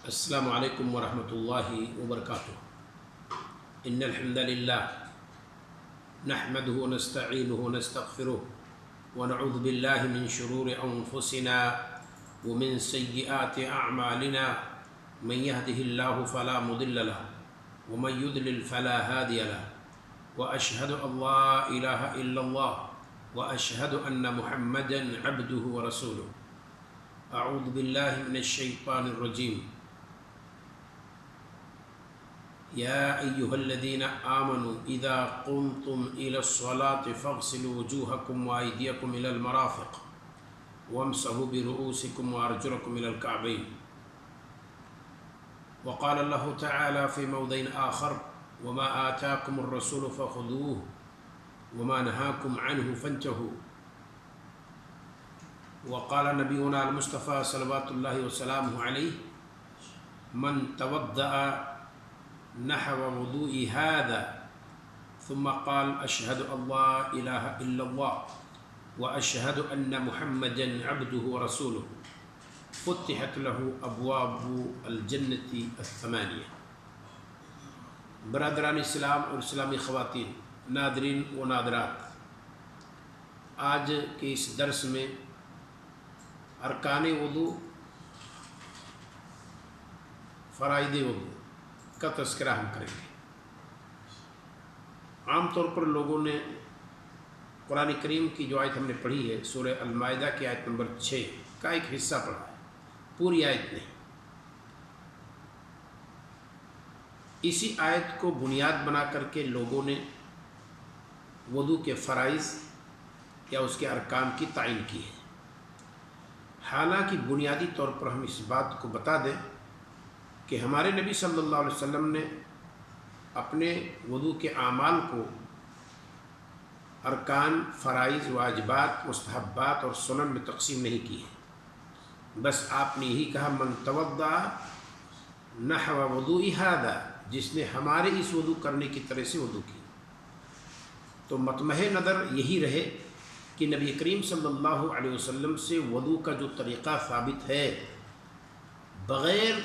السلام علیکم ورحمۃ اللہ وبرکاتہ۔ ان الحمد للہ نحمده ونستعینه ونستغفره ونعوذ باللہ من شرور انفسنا ومن سیئات اعمالنا من يهده الله فلا مضل له ومن يضلل فلا هادي له واشهد ان لا اله الا الله واشهد ان محمدا عبده ورسوله۔ اعوذ باللہ من الشیطان الرجیم۔ یا ایہا الذین آمنوا اذا قمتم الى الصلاة فاغسلوا وجوہکم وایدیکم الى المرافق وامسحوا برؤوسکم وارجلکم الى الکعبین۔ وقال اللہ تعالی فی موضع آخر وما آتاکم الرسول فخذوه وما نهاکم عنہ فانتہوا۔ وقال نبینا المصطفى صلوات اللہ وسلامہ علیہ من توضأ نحو وضوء هذا ثم قال أشهد أن لا إله إلا الله وأشهد أن محمدا عبده ورسوله فتحت له أبواب الجنة الثمانية۔ برادران اسلام اور اسلامی خواتین، ناظرین و ناظرات، آج کے اس درس میں ارکان وضو، فرائض وضو کا تذکرہ ہم کریں گے۔ عام طور پر لوگوں نے قرآن کریم کی جو آیت ہم نے پڑھی ہے، سورہ المائدہ کی آیت نمبر 6 کا ایک حصہ پڑھا ہے، پوری آیت نہیں۔ اسی آیت کو بنیاد بنا کر کے لوگوں نے وضو کے فرائض یا اس کے ارکان کی تعین کی ہے۔ حالانکہ بنیادی طور پر ہم اس بات کو بتا دیں کہ ہمارے نبی صلی اللہ علیہ وسلم نے اپنے وضو کے اعمال کو ارکان، فرائض، واجبات، مستحبات اور سنن میں تقسیم نہیں کی ہے۔ بس آپ نے یہی کہا من توضأ نحو وضوء ھذا، جس نے ہمارے اس وضو کرنے کی طرح سے وضو کی۔ تو مطمع نظر یہی رہے کہ نبی کریم صلی اللہ علیہ وسلم سے وضو کا جو طریقہ ثابت ہے، بغیر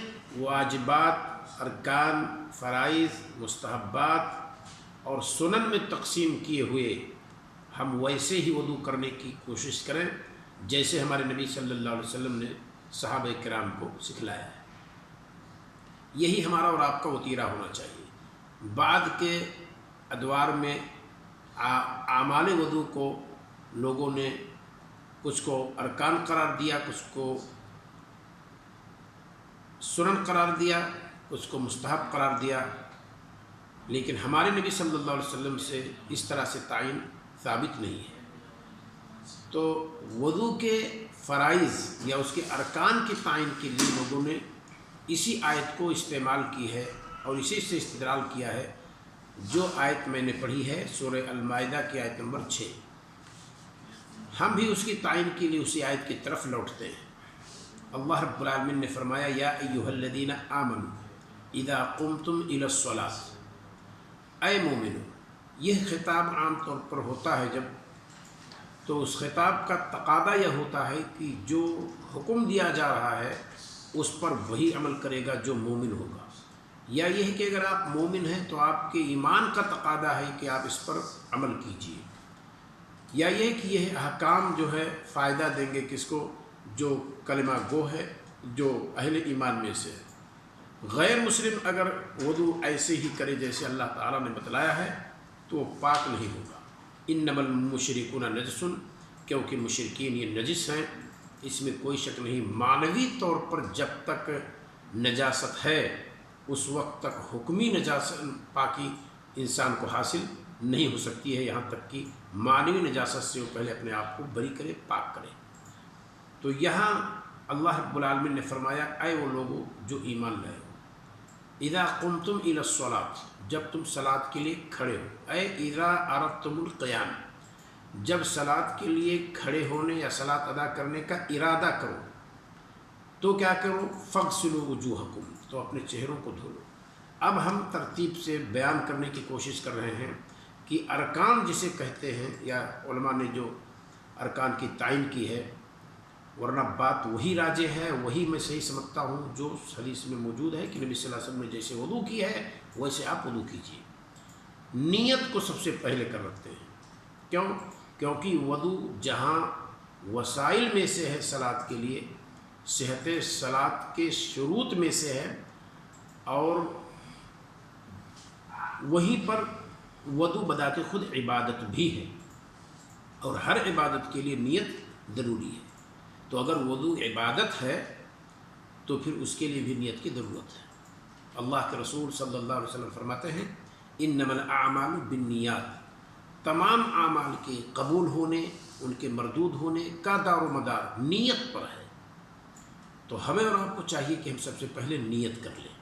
واجبات، ارکان، فرائض، مستحبات اور سنن میں تقسیم کیے ہوئے ہم ویسے ہی وضو کرنے کی کوشش کریں جیسے ہمارے نبی صلی اللہ علیہ وسلم نے صحابہ کرام کو سکھلایا ہے۔ یہی ہمارا اور آپ کا وتیرہ ہونا چاہیے۔ بعد کے ادوار میں اعمال وضو کو لوگوں نے کچھ کو ارکان قرار دیا، کچھ کو سنن قرار دیا، کچھ کو مستحب قرار دیا، لیکن ہمارے نبی صلی اللہ علیہ وسلم سے اس طرح سے تعین ثابت نہیں ہے۔ تو وضو کے فرائض یا اس کے ارکان کی تعین کے لیے لوگوں نے اسی آیت کو استعمال کی ہے اور اسی سے استدلال کیا ہے جو آیت میں نے پڑھی ہے، سورہ المائدہ کی آیت نمبر 6۔ ہم بھی اس کی تعین کے لیے اسی آیت کی طرف لوٹتے ہیں۔ اللہ رب العالمین نے فرمایا یا ایھا الذین آمنوا اذا قمتم الی الصلاۃ، اے مومنو۔ یہ خطاب عام طور پر ہوتا ہے جب تو اس خطاب کا تقاضا یہ ہوتا ہے کہ جو حکم دیا جا رہا ہے اس پر وہی عمل کرے گا جو مومن ہوگا، یا یہ ہے کہ اگر آپ مومن ہیں تو آپ کے ایمان کا تقاضا ہے کہ آپ اس پر عمل کیجیے، یا یہ کہ یہ احکام جو ہے فائدہ دیں گے کس کو؟ جو کلمہ گو ہے، جو اہل ایمان میں سے ہے۔ غیر مسلم اگر وضو ایسے ہی کرے جیسے اللہ تعالیٰ نے بتلایا ہے تو وہ پاک نہیں ہوگا۔ انما المشرکون نجس، کیونکہ مشرکین یہ نجس ہیں، اس میں کوئی شک نہیں۔ معنوی طور پر جب تک نجاست ہے اس وقت تک حکمی نجاست پاکی انسان کو حاصل نہیں ہو سکتی ہے، یہاں تک کہ معنوی نجاست سے وہ پہلے اپنے آپ کو بری کرے، پاک کرے۔ تو یہاں اللہ رب العالمین نے فرمایا اے وہ لوگوں جو ایمان لائے ہو، اذا قمتم الی الصلاۃ، جب تم صلاۃ کے لیے کھڑے ہو، اے اذا اردتم القیام، جب صلاۃ کے لیے کھڑے ہونے یا صلاۃ ادا کرنے کا ارادہ کرو تو کیا کرو؟ فاغسلوا وجوہکم، تو اپنے چہروں کو دھو لو۔ اب ہم ترتیب سے بیان کرنے کی کوشش کر رہے ہیں کہ ارکان جسے کہتے ہیں، یا علماء نے جو ارکان کی تعین کی ہے، ورنہ بات وہی راجح ہے، وہی میں صحیح سمجھتا ہوں جو حدیث میں موجود ہے کہ نبی صلی اللہ علیہ وسلم نے جیسے وضو کی ہے ویسے آپ وضو کیجیے۔ نیت کو سب سے پہلے کر رکھتے ہیں، کیوں؟ کیونکہ وضو جہاں وسائل میں سے ہے صلاۃ کے لیے، صحت صلاۃ کے شروط میں سے ہے، اور وہیں پر وضو بذات خود عبادت بھی ہے، اور ہر عبادت کے لیے نیت ضروری ہے۔ تو اگر وضو عبادت ہے تو پھر اس کے لیے بھی نیت کی ضرورت ہے۔ اللہ کے رسول صلی اللہ علیہ وسلم فرماتے ہیں انما الاعمال بالنیات، تمام اعمال کے قبول ہونے، ان کے مردود ہونے کا دار و مدار نیت پر ہے۔ تو ہمیں اور آپ کو چاہیے کہ ہم سب سے پہلے نیت کر لیں۔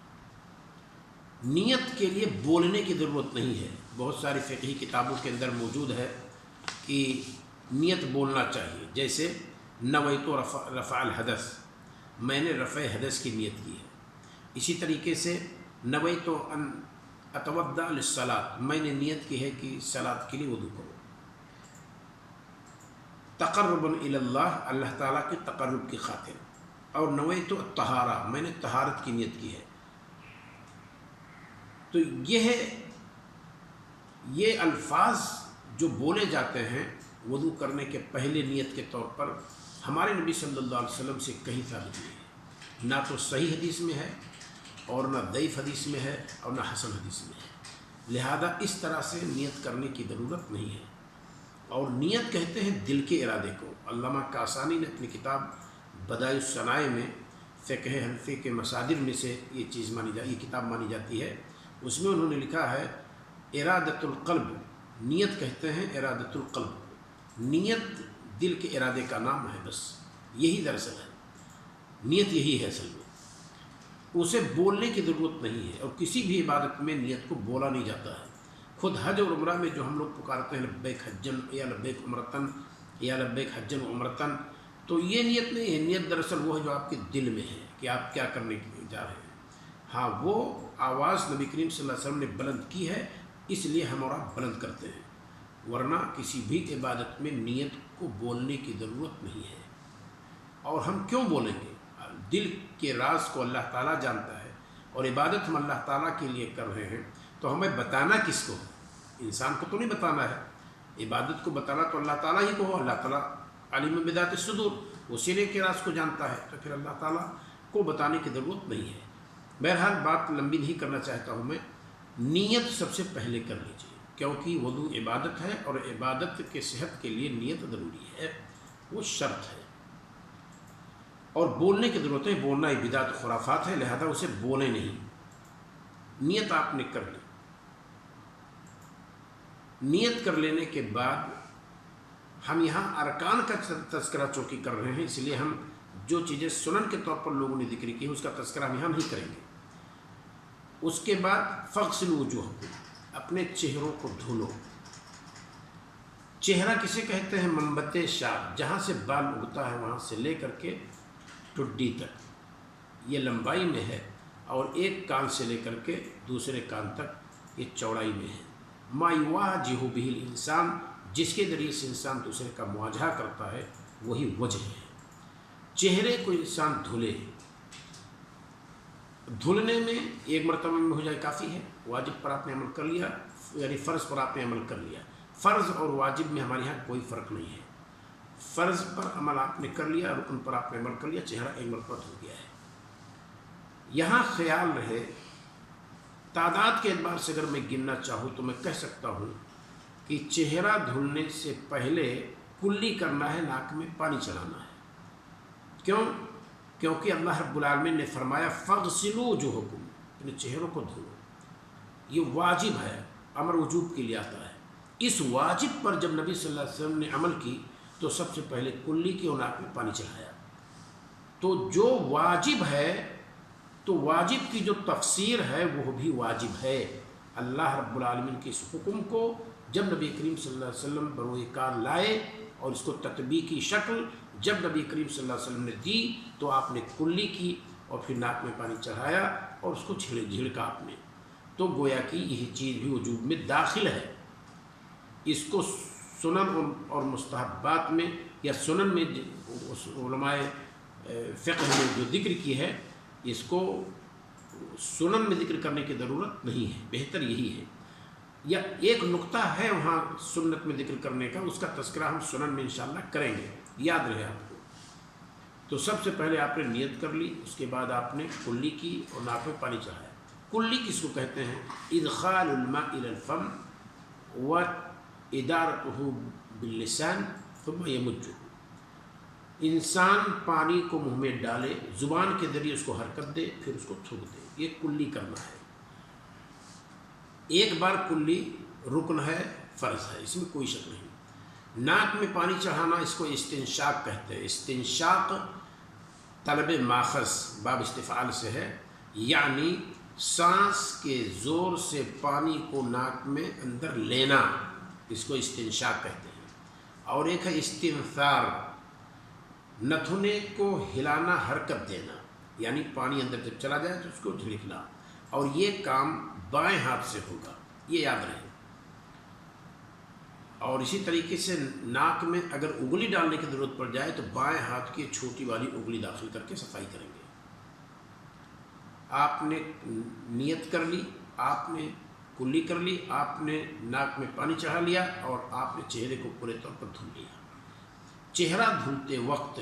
نیت کے لیے بولنے کی ضرورت نہیں ہے، بہت ساری فقہی کتابوں کے اندر موجود ہے کہ نیت بولنا چاہیے، جیسے نویت رفع الحدث، میں نے رفع حدث کی نیت کی ہے۔ اسی طریقے سے نویت ان اتوضا للصلاۃ، میں نے نیت کی ہے کہ صلاۃ کے لیے وضو کرو۔ تقربا الی اللہ، اللہ تعالیٰ کے تقرب کی خاطر۔ اور نویت الطہارہ، میں نے طہارت کی نیت کی ہے۔ تو یہ الفاظ جو بولے جاتے ہیں وضو کرنے کے پہلے نیت کے طور پر، ہمارے نبی صلی اللہ علیہ وسلم سے کہیں ثابت نہیں ہے، نہ تو صحیح حدیث میں ہے، اور نہ ضعیف حدیث میں ہے، اور نہ حسن حدیث میں ہے۔ لہذا اس طرح سے نیت کرنے کی ضرورت نہیں ہے۔ اور نیت کہتے ہیں دل کے ارادے کو۔ علامہ کاسانی نے اپنی کتاب بدائع الصنائع میں فقہ حنفی کے مصادر میں سے یہ کتاب مانی جاتی ہے، اس میں انہوں نے لکھا ہے ارادۃ القلب، نیت کہتے ہیں ارادۃ القلب، نیت دل کے ارادے کا نام ہے، بس یہی دراصل ہے، نیت یہی ہے اصل میں، اسے بولنے کی ضرورت نہیں ہے۔ اور کسی بھی عبادت میں نیت کو بولا نہیں جاتا ہے۔ خود حج اور عمرہ میں جو ہم لوگ پکارتے ہیں لبیک حجن یا لبیک عمرتن یا لبیک حجن و عمرتن، تو یہ نیت نہیں ہے، نیت دراصل وہ ہے جو آپ کے دل میں ہے کہ آپ کیا کرنے کے لیے جا رہے ہیں۔ ہاں، وہ آواز نبی کریم صلی اللہ علیہ وسلم نے بلند کی ہے، اس لیے ہم اور آپ بلند کرتے ہیں، ورنہ کسی بھی عبادت میں نیت کو بولنے کی ضرورت نہیں ہے۔ اور ہم کیوں بولیں گے؟ دل کے راز کو اللہ تعالیٰ جانتا ہے، اور عبادت ہم اللہ تعالیٰ کے لیے کر رہے ہیں، تو ہمیں بتانا کس کو؟ انسان کو تو نہیں بتانا ہے، عبادت کو بتانا تو اللہ تعالیٰ ہی کو ہو۔ اللہ تعالیٰ عالم بذات الصدور، وہ سینے کے راز کو جانتا ہے، تو پھر اللہ تعالیٰ کو بتانے کی ضرورت نہیں ہے۔ بہرحال بات لمبی نہیں کرنا چاہتا ہوں میں، نیت سب سے پہلے کر لیجیے، کیونکہ وضو عبادت ہے، اور عبادت کے صحت کے لیے نیت ضروری ہے، وہ شرط ہے۔ اور بولنے کی ضرورت ہے، بولنا بدعت خرافات ہے، لہذا اسے بولے نہیں۔ نیت آپ نے کر لی، نیت کر لینے کے بعد ہم یہاں ارکان کا تذکرہ چونکہ کر رہے ہیں، اس لیے ہم جو چیزیں سنن کے طور پر لوگوں نے ذکر کی ہے اس کا تذکرہ ہم یہاں نہیں کریں گے۔ اس کے بعد فغسلوا وجوہکم، اپنے چہروں کو دھلو۔ چہرہ کسے کہتے ہیں؟ منبت شعر، جہاں سے بال اگتا ہے وہاں سے لے کر کے ٹڈی تک، یہ لمبائی میں ہے، اور ایک کان سے لے کر کے دوسرے کان تک یہ چوڑائی میں ہے۔ ما یواجہ بہ الانسان، جس کے ذریعے سے انسان دوسرے کا مواجہہ کرتا ہے، وہی وجہ ہے۔ چہرے کو انسان دھلے، دھلنے میں ایک مرتبہ میں ہو جائے کافی ہے، واجب پر آپ نے عمل کر لیا، یعنی فرض پر آپ نے عمل کر لیا۔ فرض اور واجب میں ہمارے یہاں کوئی فرق نہیں ہے، فرض پر عمل آپ نے کر لیا، رکن پر آپ نے عمل کر لیا، چہرہ ایک مرتبہ دھل گیا ہے۔ یہاں خیال رہے، تعداد کے اعتبار سے اگر میں گننا چاہوں تو میں کہہ سکتا ہوں کہ چہرہ دھلنے سے پہلے کلی کرنا ہے، ناک میں پانی چڑھانا ہے۔ کیوں؟ کیونکہ اللہ رب العالمین نے فرمایا فغسلوا وجوہکم، اپنے چہروں کو دھلو، یہ واجب ہے، امر وجوب کے لیے آتا ہے۔ اس واجب پر جب نبی صلی اللہ علیہ وسلم نے عمل کی تو سب سے پہلے کلی کی اور ناک میں پانی چڑھایا۔ تو جو واجب ہے، تو واجب کی جو تفسیر ہے وہ بھی واجب ہے۔ اللہ رب العالمین کے اس حکم کو جب نبی کریم صلی اللہ علیہ وسلم بروئے کار لائے، اور اس کو تطبیقی شکل جب نبی کریم صلی اللہ علیہ وسلم نے دی، تو آپ نے کلی کی اور پھر ناک میں پانی چڑھایا اور اس کو جھڑکا آپ نے، تو گویا کہ یہ چیز بھی وجوب میں داخل ہے۔ اس کو سنن اور مستحبات میں یا سنن میں اس علماء فقہ نے جو ذکر کی ہے اس کو سنن میں ذکر کرنے کی ضرورت نہیں ہے، بہتر یہی ہے، یا ایک نقطہ ہے وہاں سنت میں ذکر کرنے کا، اس کا تذکرہ ہم سنن میں انشاءاللہ کریں گے، یاد رہے آپ کو۔ تو سب سے پہلے آپ نے نیت کر لی، اس کے بعد آپ نے کلی کی اور ناک میں پانی چڑھایا۔ کلی کس کو کہتے ہیں؟ ادخال الماء الى الفم وادارته باللسان ثم یمجه، انسان پانی کو منہ میں ڈالے، زبان کے ذریعے اس کو حرکت دے، پھر اس کو تھوک دے، یہ کلی کرنا ہے۔ ایک بار کلی رکن ہے، فرض ہے، اس میں کوئی شک نہیں۔ ناک میں پانی چڑھانا اس کو استنشاق کہتے ہیں۔ استنشاق طلب ماخذ باب استفعال سے ہے، یعنی سانس کے زور سے پانی کو ناک میں اندر لینا، اس کو استنشاق کہتے ہیں۔ اور ایک ہے استنثار، نتھنے کو ہلانا، حرکت دینا، یعنی پانی اندر جب چلا جائے تو اس کو جھڑکنا، اور یہ کام بائیں ہاتھ سے ہوگا، یہ یاد رہے۔ اور اسی طریقے سے ناک میں اگر انگلی ڈالنے کی ضرورت پڑ جائے تو بائیں ہاتھ کی چھوٹی والی انگلی داخل کر کے صفائی کریں گے۔ آپ نے نیت کر لی، آپ نے کلی کر لی، آپ نے ناک میں پانی چڑھا لیا، اور آپ نے چہرے کو پورے طور پر دھل لیا۔ چہرہ دھلتے وقت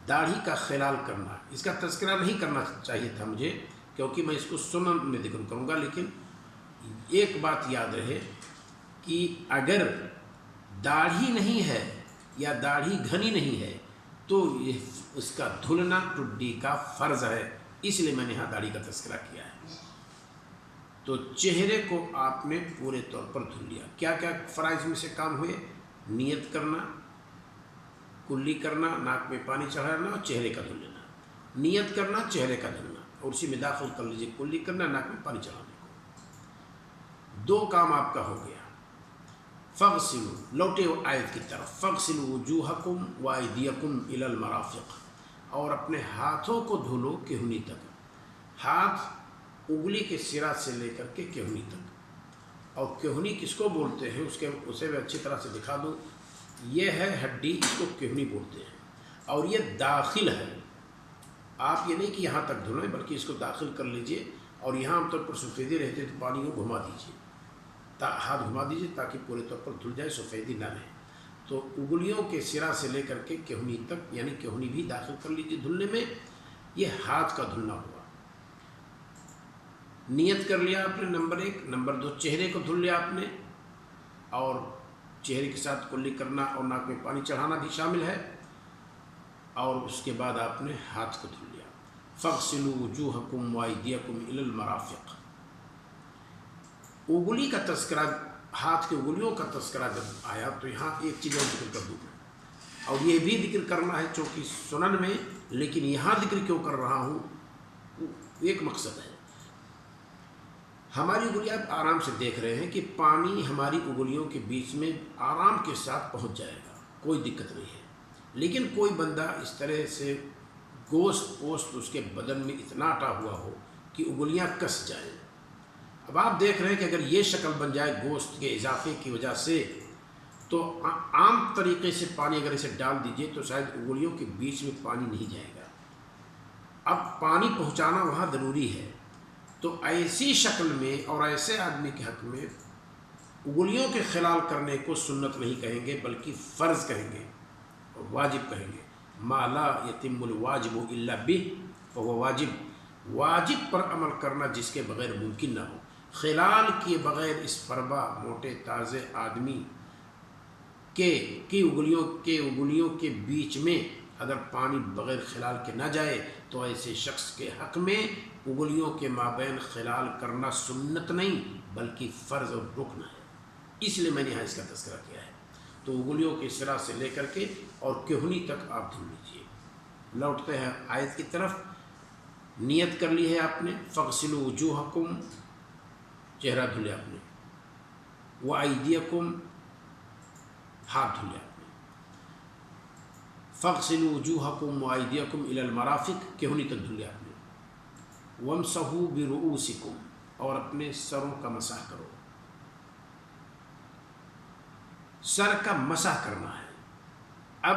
داڑھی کا خلال کرنا، اس کا تذکرہ نہیں کرنا چاہیے تھا مجھے، کیونکہ میں اس کو سنن میں ذکر کروں گا، لیکن ایک بات یاد رہے کہ اگر داڑھی نہیں ہے یا داڑھی گھنی نہیں ہے تو اس کا دھلنا ٹڈی کا فرض ہے، اس لیے میں نے یہاں داڑھی کا تذکرہ کیا ہے۔ تو چہرے کو آپ نے پورے طور پر دھل لیا۔ کیا کیا فرائض میں سے کام ہوئے؟ نیت کرنا، کلی کرنا، ناک میں پانی چڑھانا اور چہرے کا دھل لینا۔ نیت کرنا، چہرے کا دھلنا، اور اسی میں داخل کر لیجیے کلی کرنا، ناک میں پانی چڑھانے کو۔ دو کام آپ کا ہو گیا۔ فاغسلوا، لوٹے آیت کی طرف، فاغسلوا وجوہکم وایدیکم الی المرافق، اور اپنے ہاتھوں کو دھلو کہنی تک۔ ہاتھ انگلی کے سرا سے لے کر کے کہنی تک۔ اور کہنی کس کو بولتے ہیں اسے میں اچھی طرح سے دکھا دوں۔ یہ ہے ہڈی، اس کو کہنی بولتے ہیں، اور یہ داخل ہے۔ آپ یہ نہیں کہ یہاں تک دھلیں، بلکہ اس کو داخل کر لیجئے، اور یہاں عام طور پر سفیدی رہتے تو پانی کو گھما دیجئے، ہاتھ گھما دیجئے تاکہ پورے طور پر دھل جائے، سفیدی نہ رہے۔ تو انگلیوں کے سرا سے لے کر کے کہنی تک، یعنی کہنی بھی داخل کر لیجئے دھلنے میں، یہ ہاتھ کا دھلنا ہوا۔ نیت کر لیا آپ نے، نمبر ایک۔ نمبر دو، چہرے کو دھل لیا آپ نے، اور چہرے کے ساتھ کلی کرنا اور ناک میں پانی چڑھانا بھی شامل ہے، اور اس کے بعد آپ نے ہاتھ کو دھل لیا۔ فاغسلوا وجوہکم وایدیکم الی المرافق۔ انگلی کا تذکرہ، ہاتھ کی انگلیوں کا تذکرہ جب آیا تو یہاں ایک چیز اور ذکر کر دوں گا، اور یہ بھی ذکر کرنا ہے چونکہ سنن میں، لیکن یہاں ذکر کیوں کر رہا ہوں، ایک مقصد ہے۔ ہماری انگلیاں آپ آرام سے دیکھ رہے ہیں کہ پانی ہماری انگلیوں کے بیچ میں آرام کے ساتھ پہنچ جائے گا، کوئی دقت نہیں ہے۔ لیکن کوئی بندہ اس طرح سے گوشت پوشت اس کے بدن میں اتنا اٹا ہوا ہو کہ انگلیاں کس جائیں۔ اب آپ دیکھ رہے ہیں کہ اگر یہ شکل بن جائے گوشت کے اضافے کی وجہ سے، تو عام طریقے سے پانی اگر اسے ڈال دیجئے تو شاید انگلیوں کے بیچ میں پانی نہیں جائے گا۔ اب پانی پہنچانا وہاں ضروری ہے، تو ایسی شکل میں اور ایسے آدمی کے حق میں انگلیوں کے خلال کرنے کو سنت نہیں کہیں گے، بلکہ فرض کہیں گے اور واجب کہیں گے۔ ما لا یتم الواجب الا بہ فهو واجب، واجب پر عمل کرنا جس کے بغیر ممکن نہ ہو۔ خلال کیے بغیر اس فربا موٹے تازے آدمی کی انگلیوں کے بیچ میں اگر پانی بغیر خلال کے نہ جائے تو ایسے شخص کے حق میں انگلیوں کے مابین خلال کرنا سنت نہیں بلکہ فرض اور رکن ہے۔ اس لیے میں نے یہاں اس کا تذکرہ کیا ہے۔ تو انگلیوں کے سرا سے لے کر کے اور کہنی تک آپ دھل لیجیے۔ لوٹتے ہیں آیت کی طرف۔ نیت کر لی ہے آپ نے، فاغسلوا وجوہکم، چہرہ دھلے آپ نے، وایدیکم، ہاتھ دھلے آپ نے، فاغسلوا وجوہکم وایدیکم الی المرافق، کہنی تک دھلے آپ نے، وامسحوا برؤوسکم، اور اپنے سروں کا مسح کرو۔ سر کا مسح کرنا ہے۔ اب